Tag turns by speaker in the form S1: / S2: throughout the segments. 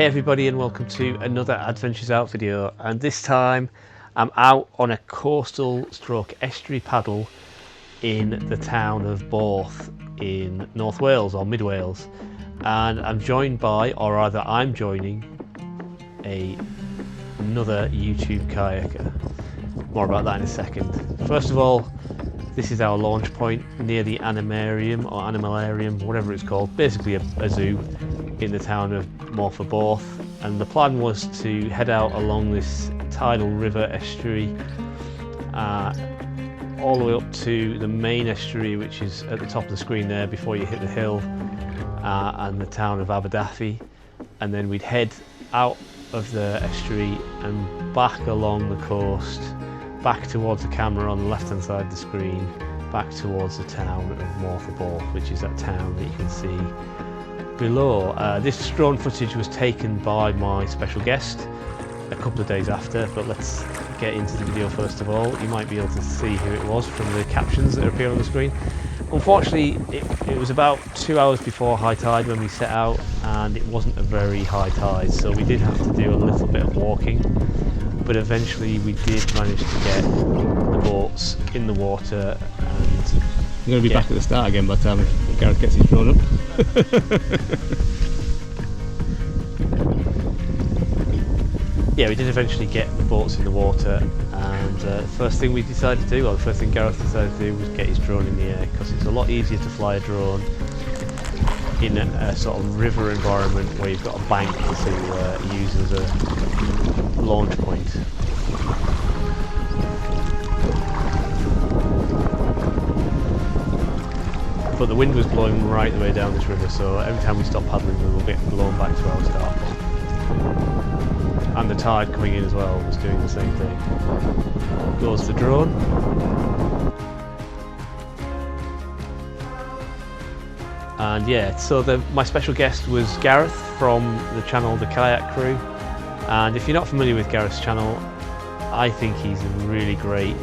S1: Hey everybody, and welcome to another Adventures Out video, and this time I'm out on a coastal stroke estuary paddle in the town of Borth in North Wales or Mid Wales, and I'm joined by, or rather I'm joining another YouTube kayaker. More about that in a second. First of all, this is our launch point near the animalarium, whatever it's called, basically a zoo in the town of Borth, and the plan was to head out along this tidal river estuary all the way up to the main estuary, which is at the top of the screen there before you hit the hill, and the town of Aberdyfi, and then we'd head out of the estuary and back along the coast, back towards the camera on the left hand side of the screen, back towards the town of Borth, which is that town that you can see below. This drone footage was taken by my special guest a couple of days after, but let's get into the video first of all. You might be able to see who it was from the captions that appear on the screen. Unfortunately, it was about 2 hours before high tide when we set out, and it wasn't a very high tide, so we did have to do a little bit of walking, but eventually we did manage to get the boats in the water. And
S2: I'm going to be back at the start again by the time Gareth gets his drone up.
S1: Yeah, we did eventually get the boats in the water, and the first thing we decided to do, or the first thing Gareth decided to do, was get his drone in the air, because it's a lot easier to fly a drone in a sort of river environment where you've got a bank to use as a launch point. But the wind was blowing right the way down this river, so every time we stopped paddling we were getting blown back to our start point. And the tide coming in as well was doing the same thing. Goes the drone. And yeah, so my special guest was Gareth from the channel The Kayak Crew. And if you're not familiar with Gareth's channel, I think he's a really great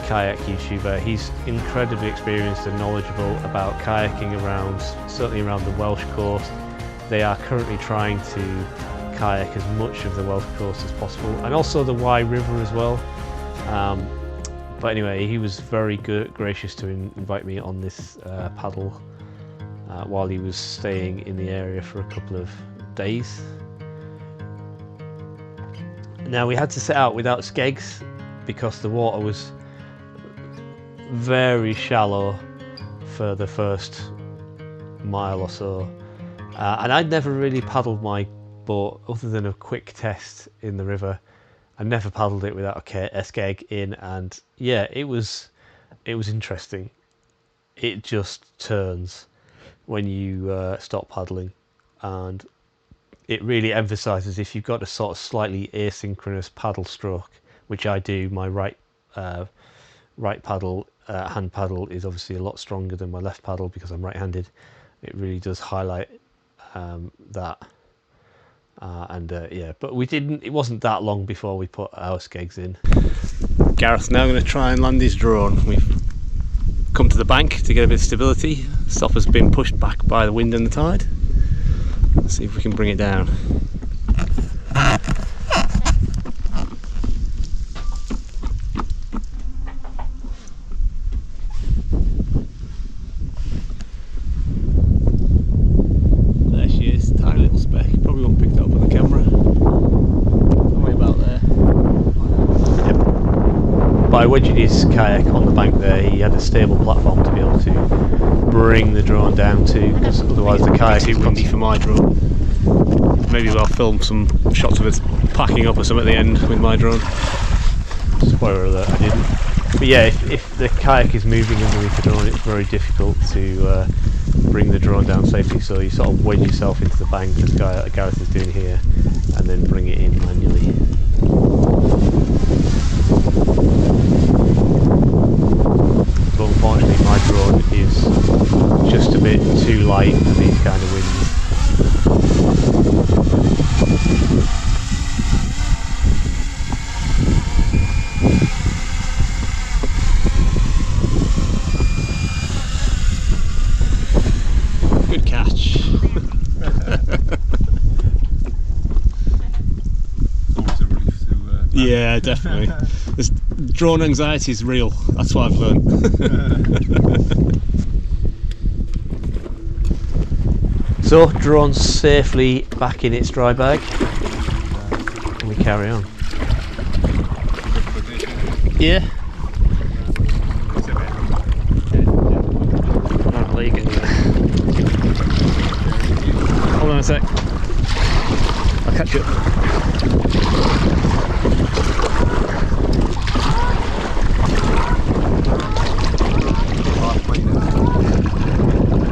S1: kayak YouTuber. He's incredibly experienced and knowledgeable about kayaking around, certainly around the Welsh coast. They are currently trying to kayak as much of the Welsh coast as possible, and also the Wye River as well. But anyway, he was very gracious to invite me on this paddle while he was staying in the area for a couple of days. Now, we had to set out without Skegs because the water was very shallow for the first mile or so, and I'd never really paddled my boat other than a quick test in the river. I never paddled it without a skeg in, and yeah, it was interesting. It just turns when you stop paddling, and it really emphasises if you've got a sort of slightly asynchronous paddle stroke, which I do. My right paddle, hand paddle, is obviously a lot stronger than my left paddle because I'm right-handed. It really does highlight that. Yeah, but it wasn't that long before we put our Skegs in.
S2: Gareth's now going to try and land his drone. We've come to the bank to get a bit of stability. Stuff has been pushed back by the wind and the tide. Let's see if we can bring it down.
S1: By wedging his kayak on the bank there, he had a stable platform to be able to bring the drone down to, because otherwise the kayak is
S2: too windy for my drone. Maybe I'll film some shots of us packing up or something at the end with my drone.
S1: Spoiler alert, I didn't. But yeah, if the kayak is moving underneath the drone, it's very difficult to bring the drone down safely, so you sort of wedge yourself into the bank, as Gareth is doing here, and then bring it in manually. But unfortunately my drone is just a bit too light for these kind of winds.
S2: Good catch. Yeah, definitely. This drone anxiety is real. That's what I've learned.
S1: So, drone safely back in its dry bag. And we carry on.
S2: Yeah.
S1: I'll let you get there.
S2: Hold on a sec. I'll catch you up.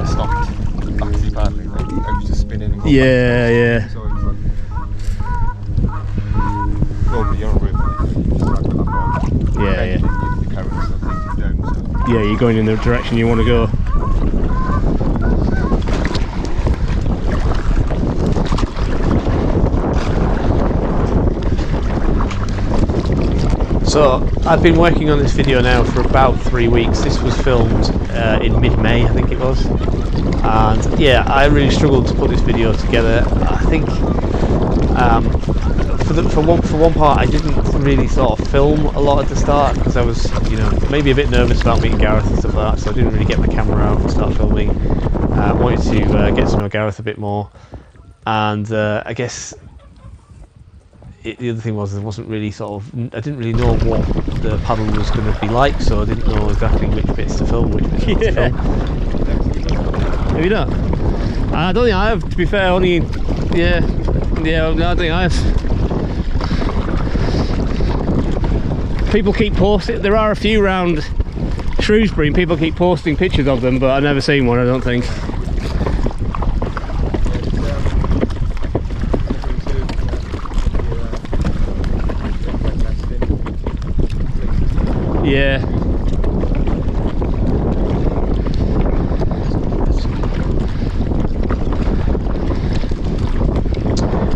S3: Stopped backseat paddling, like I was just spinning and going
S2: Yeah, yeah.
S3: back. So it was like, normally you're on route, just like that one.
S2: Yeah, yeah.
S3: The currents that take you down, so.
S2: Yeah, you're going in the direction you want to go.
S1: So, I've been working on this video now for about 3 weeks. This was filmed in mid-May, I think it was. And yeah, I really struggled to put this video together. I think for one part, I didn't really sort of film a lot at the start because I was, you know, maybe a bit nervous about meeting Gareth and stuff like that. So I didn't really get my camera out and start filming. I wanted to get to know Gareth a bit more, and I guess. The other thing was I wasn't really I didn't really know what the paddle was going to be like, so I didn't know exactly which bits to film, which bits not to film.
S2: Have you not? I don't think I have, to be fair, only... Yeah, no, I don't think I have. People keep posting, there are a few round Shrewsbury and people keep posting pictures of them, but I've never seen one, I don't think. Yeah.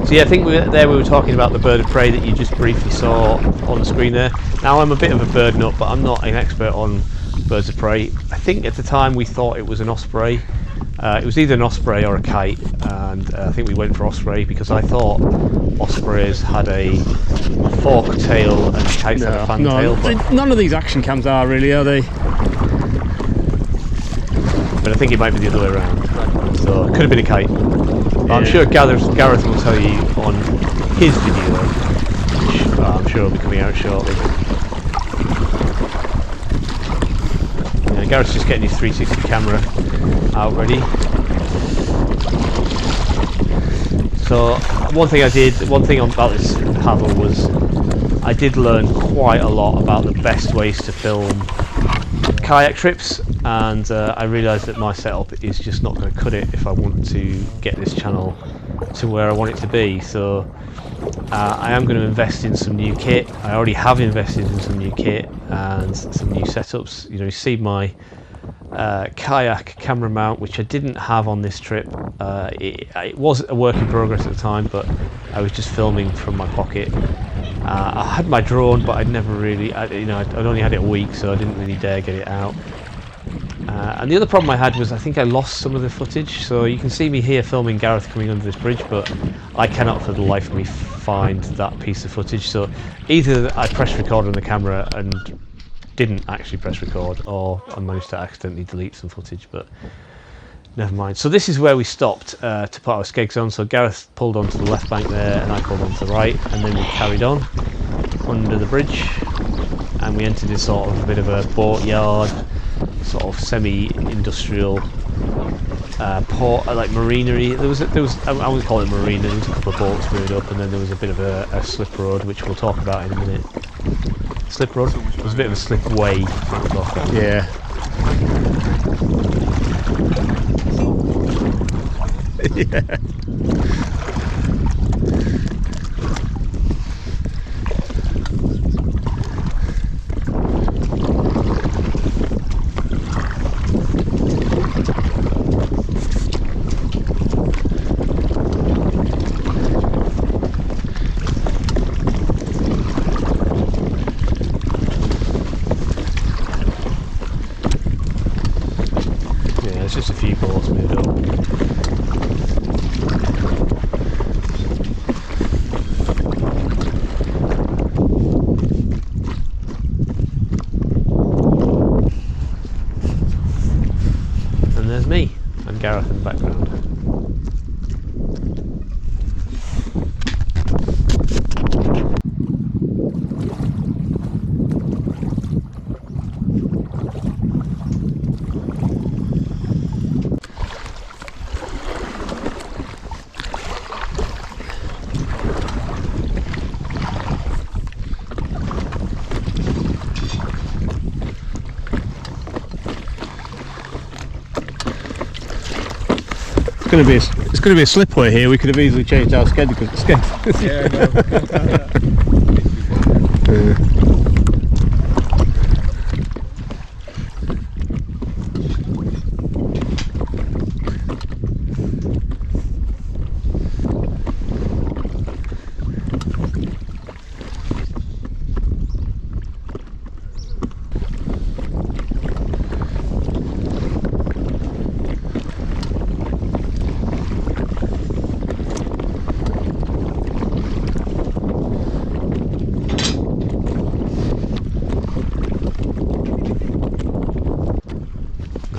S1: So yeah, I think we were talking about the bird of prey that you just briefly saw on the screen there. Now I'm a bit of a bird nut, but I'm not an expert on birds of prey. I think at the time we thought it was an osprey. It was either an osprey or a kite, and I think we went for osprey because I thought ospreys had a forked tail and kites had a fan tail. But
S2: none of these action cams are really, are they?
S1: I think it might be the other way around. So it could have been a kite. But I'm sure Gareth will tell you on his video, which I'm sure will be coming out shortly. Yeah, Gareth's just getting his 360 camera out ready. So one thing about this paddle was I did learn quite a lot about the best ways to film kayak trips, and I realised that my setup is just not going to cut it if I want to get this channel to where I want it to be. So I am going to invest in some new kit. I already have invested in some new kit and some new setups. You know, you see my kayak camera mount, which I didn't have on this trip. It was a work in progress at the time, but I was just filming from my pocket. I had my drone, but I'd never really, I'd only had it a week, so I didn't really dare get it out. And the other problem I had was I think I lost some of the footage. So you can see me here filming Gareth coming under this bridge, but I cannot for the life of me find that piece of footage. So either I pressed record on the camera and didn't actually press record, or I managed to accidentally delete some footage, but never mind. So this is where we stopped to put our Skegs on. So Gareth pulled onto the left bank there and I pulled onto the right, and then we carried on under the bridge and we entered this sort of a bit of a boat yard, sort of semi-industrial port, like marinery. There was I would call it marina. There was a couple of boats moored up, and then there was a bit of a slip road, which we'll talk about in a minute. Slip road? It was a bit of a slip way.
S2: Yeah. Yeah.
S1: Just a few boats moved up.
S2: going to be a slipway here. We could have easily changed our schedule.
S3: Yeah, I know.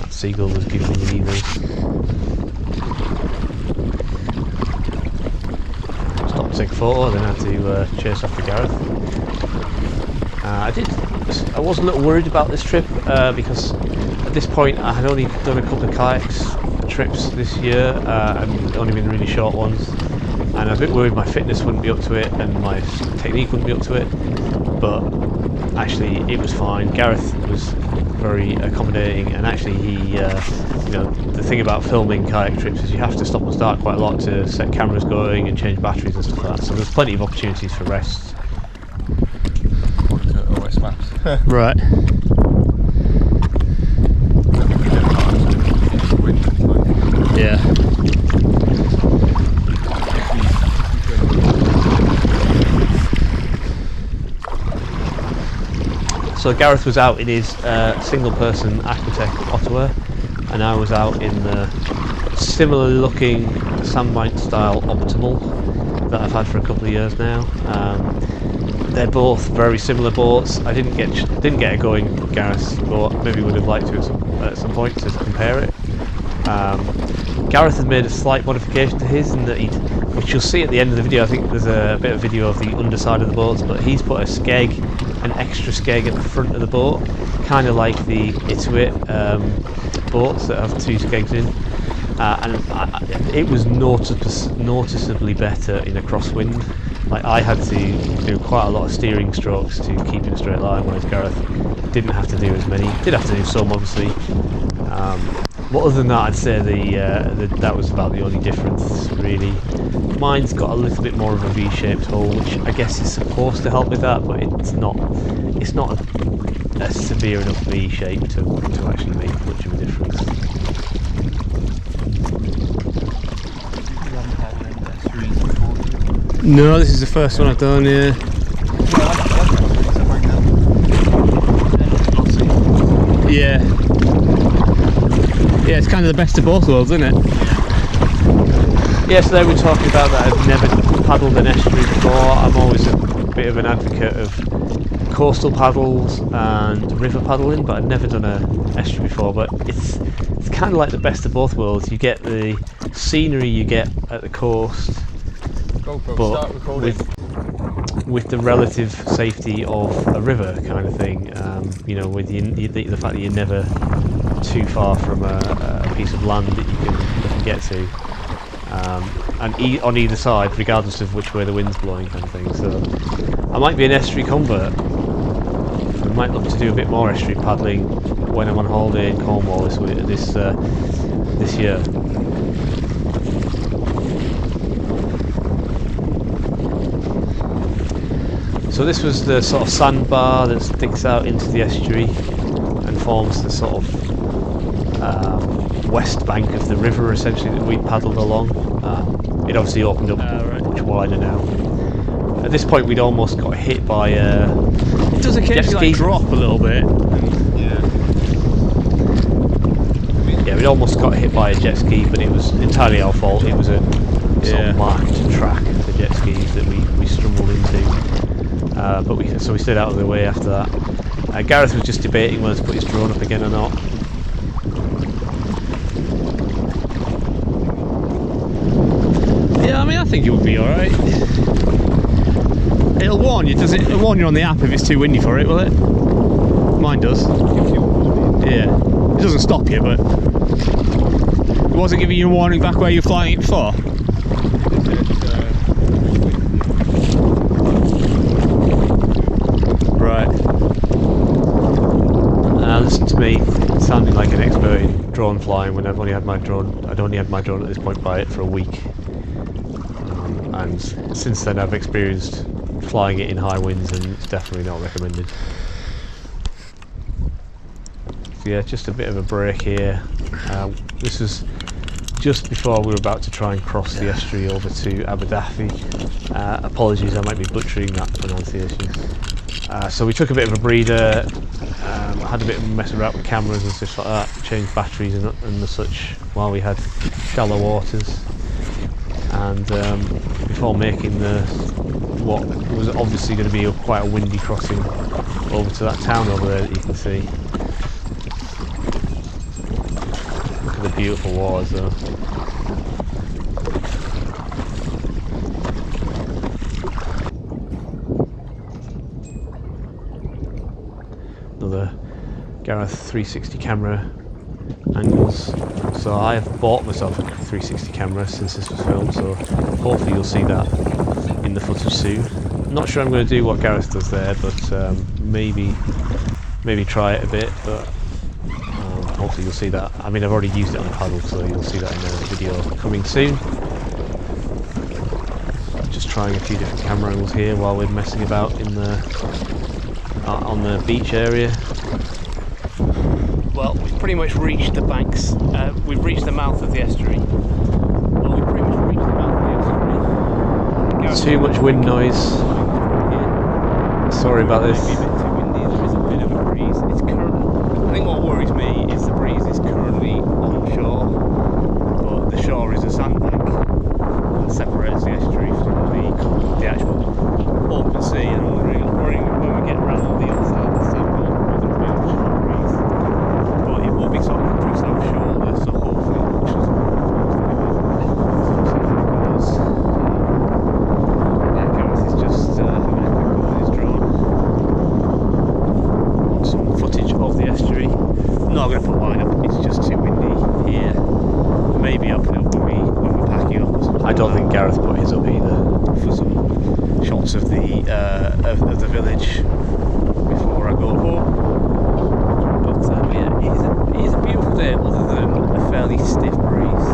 S1: Seagull was giggling the eagles. Stopped to take a photo, then had to chase after Gareth. I was a little worried about this trip because at this point I had only done a couple of kayaks trips this year and only been really short ones, and I was a bit worried my fitness wouldn't be up to it and my technique wouldn't be up to it, but actually it was fine. Gareth was very accommodating, and actually he, the thing about filming kayak trips is you have to stop and start quite a lot to set cameras going and change batteries and stuff like that, so there's plenty of opportunities for rests.
S3: OS maps.
S2: Right. Yeah.
S1: So Gareth was out in his single-person Aquatech Ottawa, and I was out in the similar-looking Sandbite style Optimal that I've had for a couple of years now. They're both very similar boats. I didn't get a go in Gareth's boat. Maybe would have liked to at some point to compare it. Gareth had made a slight modification to his, in that which you'll see at the end of the video. I think there's a bit of video of the underside of the boats, but he's put a skeg, an extra skeg at the front of the boat, kind of like the Estuary boats that have two skegs in, and it was noticeably better in a crosswind. Like, I had to do quite a lot of steering strokes to keep in a straight line, whereas Gareth didn't have to do as many. Did have to do some, obviously. But other than that, I'd say that was about the only difference, really. Mine's got a little bit more of a V-shaped hull, which I guess is supposed to help with that, but it's not a severe enough V-shape to actually make much of a difference.
S2: No, this is the first one I've done, yeah. Yeah. Yeah, it's kind of the best of both worlds, isn't it?
S1: Yeah, so they were talking about that I've never paddled an estuary before. I'm always a bit of an advocate of coastal paddles and river paddling, but I've never done an estuary before. But it's kind of like the best of both worlds. You get the scenery you get at the coast, but with the relative safety of a river kind of thing. With the fact that you're never too far from a piece of land that you can get to, and on either side, regardless of which way the wind's blowing, kind of thing. So I might be an estuary convert. I might look to do a bit more estuary paddling when I'm on holiday in Cornwall this year. So this was the sort of sandbar that sticks out into the estuary and forms the sort of west bank of the river, essentially, that we paddled along. It obviously opened up much wider now. At this point, we'd almost got hit by
S2: it does occasionally drop a little bit.
S1: Yeah, we'd almost got hit by a jet ski, but it was entirely our fault. It was a sort of marked track for jet skis that we stumbled into. But we stayed out of the way after that. Gareth was just debating whether to put his drone up again or not.
S2: Yeah, I mean, I think it would be alright. It'll warn you, it'll warn you on the app if it's too windy for it, will it? Mine does. Yeah. It doesn't stop you, but it wasn't giving you a warning back where you're flying it before?
S1: Right. Listen to me sounding like an expert in drone flying when I've only had my drone. I'd only had my drone at this point by it for a week, and since then I've experienced flying it in high winds, and it's definitely not recommended. So yeah, just a bit of a break here. This was just before we were about to try and cross the estuary over to Aberdyfi. Apologies, I might be butchering that pronunciation. So we took a bit of a breather, had a bit of a mess around with cameras and stuff like that, changed batteries and the such while we had shallow waters, and before making what was obviously going to be quite a windy crossing over to that town over there that you can see. Look at the beautiful waters though. Another Gareth 360 camera angles. So I have bought myself a 360 camera since this was filmed, so hopefully you'll see that in the footage soon. I'm not sure I'm going to do what Gareth does there, but maybe try it a bit, but hopefully you'll see that. I mean, I've already used it on the paddle, so you'll see that in the video coming soon. Just trying a few different camera angles here while we're messing about in on the beach area. Well, we've pretty much reached the banks. We've reached the mouth of the estuary. Well, we've pretty much reached the mouth of the estuary. Too much wind noise. Sorry about this. It might be a bit too windy. There is a bit of a breeze. It's currently. I think what worries me is the breeze is currently on shore, but the shore is a sandbank that separates the estuary from the actual open sea. And I'm worrying when we get around the other side of the sandbank, there'll be a shore breeze. But it will be sort of pretty south shoulder, so hopefully it pushes Gareth is just having a quick go with his drone. Some footage of the estuary. I'm not going to put line up, it's just too windy here. Maybe I'll put it up when we're packing up or something. I don't think Gareth put his up either. For some shots of the village before I go home. But yeah, it is a beautiful day other than a fairly stiff breeze,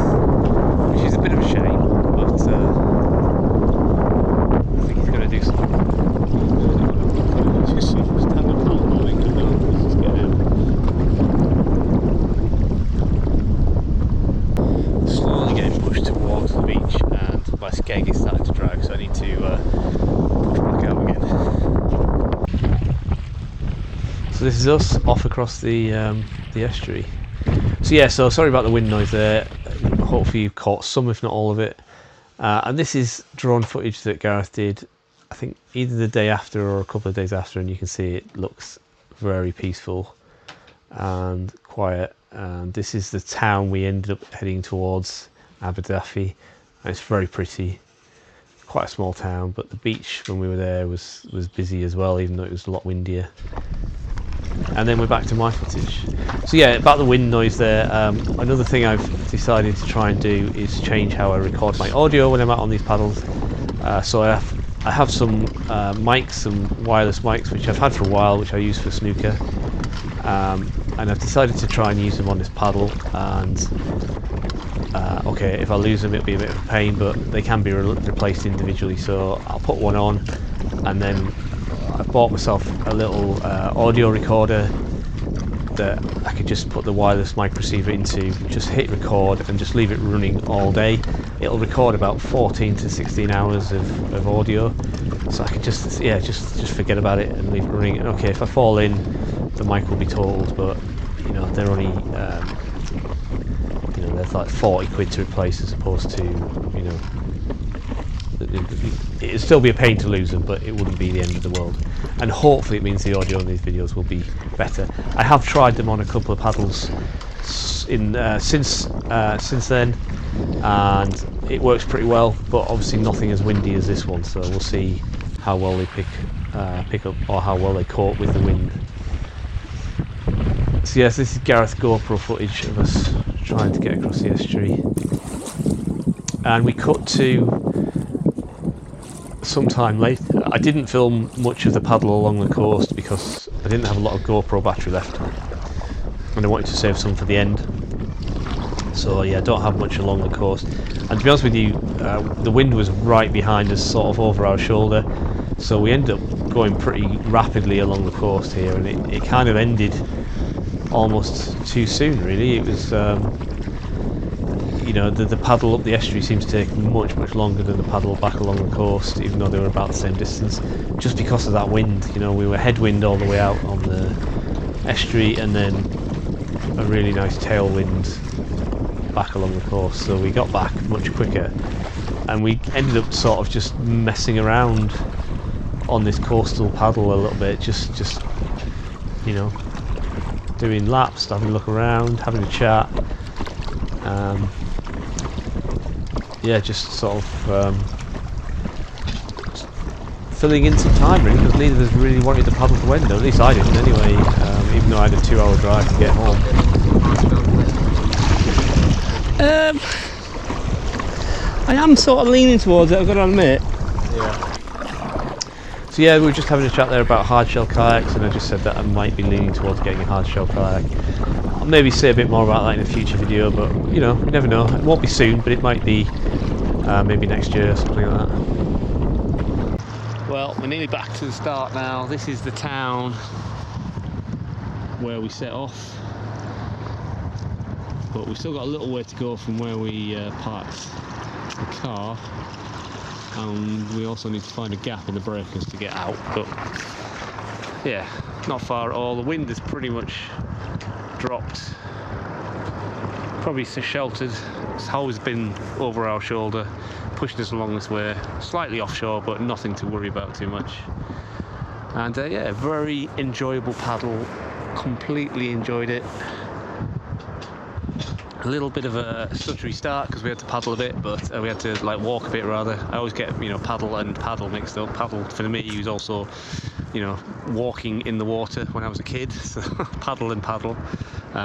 S1: which is a bit of a shame, but I think he's going to do something. Just stand up and rolling, let's just get him. Slowly getting pushed towards the beach, and my skeg is starting to drag, so I need to push back out again. So this is us off across the estuary. So yeah, so sorry about the wind noise there. Hopefully you caught some, if not all of it. And this is drone footage that Gareth did, I think either the day after or a couple of days after, and you can see it looks very peaceful and quiet. And this is the town we ended up heading towards, Aberdyfi, and it's very pretty. Quite a small town, but the beach when we were there was busy as well, even though it was a lot windier. And then we're back to my footage. So yeah, about the wind noise there, another thing I've decided to try and do is change how I record my audio when I'm out on these paddles. So I have some mics, some wireless mics, which I've had for a while, which I use for snooker. And I've decided to try and use them on this paddle, and okay, if I lose them it'll be a bit of a pain, but they can be replaced individually, so I'll put one on, and then I bought myself a little audio recorder that I could just put the wireless mic receiver into, just hit record and just leave it running all day. It'll record about 14 to 16 hours of audio, so I could just forget about it and leave it running. And okay, if I fall in, the mic will be totaled, but you know, they're only they're like 40 quid to replace, as opposed to, you know, it'd still be a pain to lose them, but it wouldn't be the end of the world. And hopefully it means the audio in these videos will be better. I have tried them on a couple of paddles since then, and it works pretty well, but obviously nothing as windy as this one, so we'll see how well they pick up, or how well they cope with the wind. So yes, this is Gareth GoPro footage of us trying to get across the estuary, and we cut to sometime later. I didn't film much of the paddle along the coast because I didn't have a lot of GoPro battery left, and I wanted to save some for the end. So yeah, don't have much along the coast. And to be honest with you, the wind was right behind us, sort of over our shoulder. So we ended up going pretty rapidly along the coast here, and it kind of ended almost too soon, really. It was, you know, the paddle up the estuary seems to take much longer than the paddle back along the coast, even though they were about the same distance, just because of that wind. You know, we were headwind all the way out on the estuary, and then a really nice tailwind back along the coast, so we got back much quicker, and we ended up sort of just messing around on this coastal paddle a little bit, just you know, doing laps, having a look around, having a chat, yeah, just sort of filling in some time, really, because neither of us really wanted the paddle to end, or at least I didn't anyway, even though I had a 2-hour drive to get home.
S2: I am sort of leaning towards it, I've got to admit.
S1: Yeah. So yeah, we were just having a chat there about hardshell kayaks, and I just said that I might be leaning towards getting a hardshell kayak. I'll maybe say a bit more about that in a future video, but you know, you never know. It won't be soon, but it might be maybe next year or something like that.
S2: Well, we're nearly back to the start now. This is the town where we set off, but we've still got a little way to go from where we parked the car, and we also need to find a gap in the breakers to get out, but yeah, not far at all. The wind has pretty much dropped, probably so sheltered. It's always been over our shoulder, pushing us along this way, slightly offshore, but nothing to worry about too much. And yeah, very enjoyable paddle, completely enjoyed it. A little bit of a stuttery start because we had to paddle a bit, but we had to like walk a bit rather. I always get, you know, paddle and paddle mixed up. Paddle for me was also, you know, walking in the water when I was a kid. So paddle and paddle.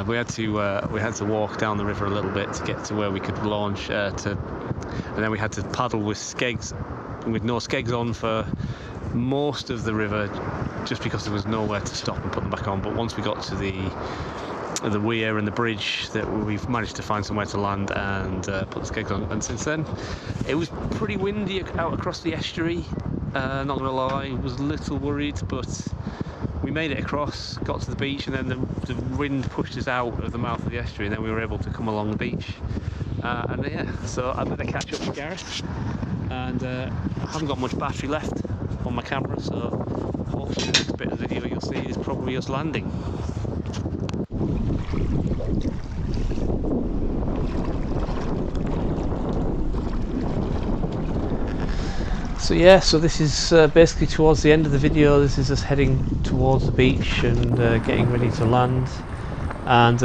S2: We had to walk down the river a little bit to get to where we could launch and then we had to paddle with Skegs, with no Skegs on for most of the river, just because there was nowhere to stop and put them back on. But once we got to the weir and the bridge, that we've managed to find somewhere to land and put the Skegs on. And since then, it was pretty windy out across the estuary. Not gonna lie, I was a little worried, but we made it across, got to the beach, and then the wind pushed us out of the mouth of the estuary, and then we were able to come along the beach. And yeah, so I'm gonna catch up with Gareth, and I haven't got much battery left on my camera, so hopefully the next bit of the video you'll see is probably us landing.
S1: So yeah, so this is basically towards the end of the video. This is us heading towards the beach and getting ready to land. And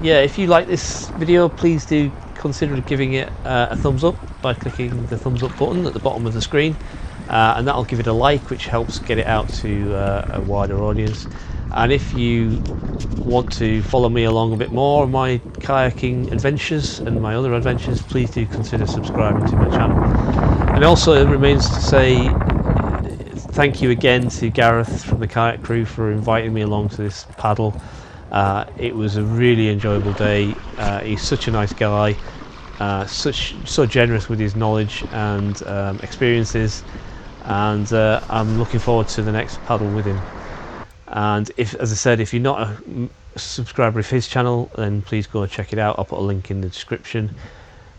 S1: yeah, if you like this video, please do consider giving it a thumbs up by clicking the thumbs up button at the bottom of the screen, and that'll give it a like, which helps get it out to a wider audience. And if you want to follow me along a bit more on my kayaking adventures and my other adventures, please do consider subscribing to my channel. And also, it remains to say thank you again to Gareth from the Kayak Crew for inviting me along to this paddle. It was a really enjoyable day. He's such a nice guy, so generous with his knowledge and experiences, and I'm looking forward to the next paddle with him. And if, as I said, if you're not a subscriber of his channel, then please go and check it out. I'll put a link in the description.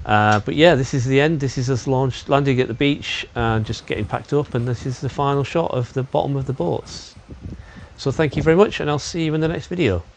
S1: But yeah, this is the end. This is us landing at the beach and just getting packed up, and this is the final shot of the bottom of the boats. So thank you very much, and I'll see you in the next video.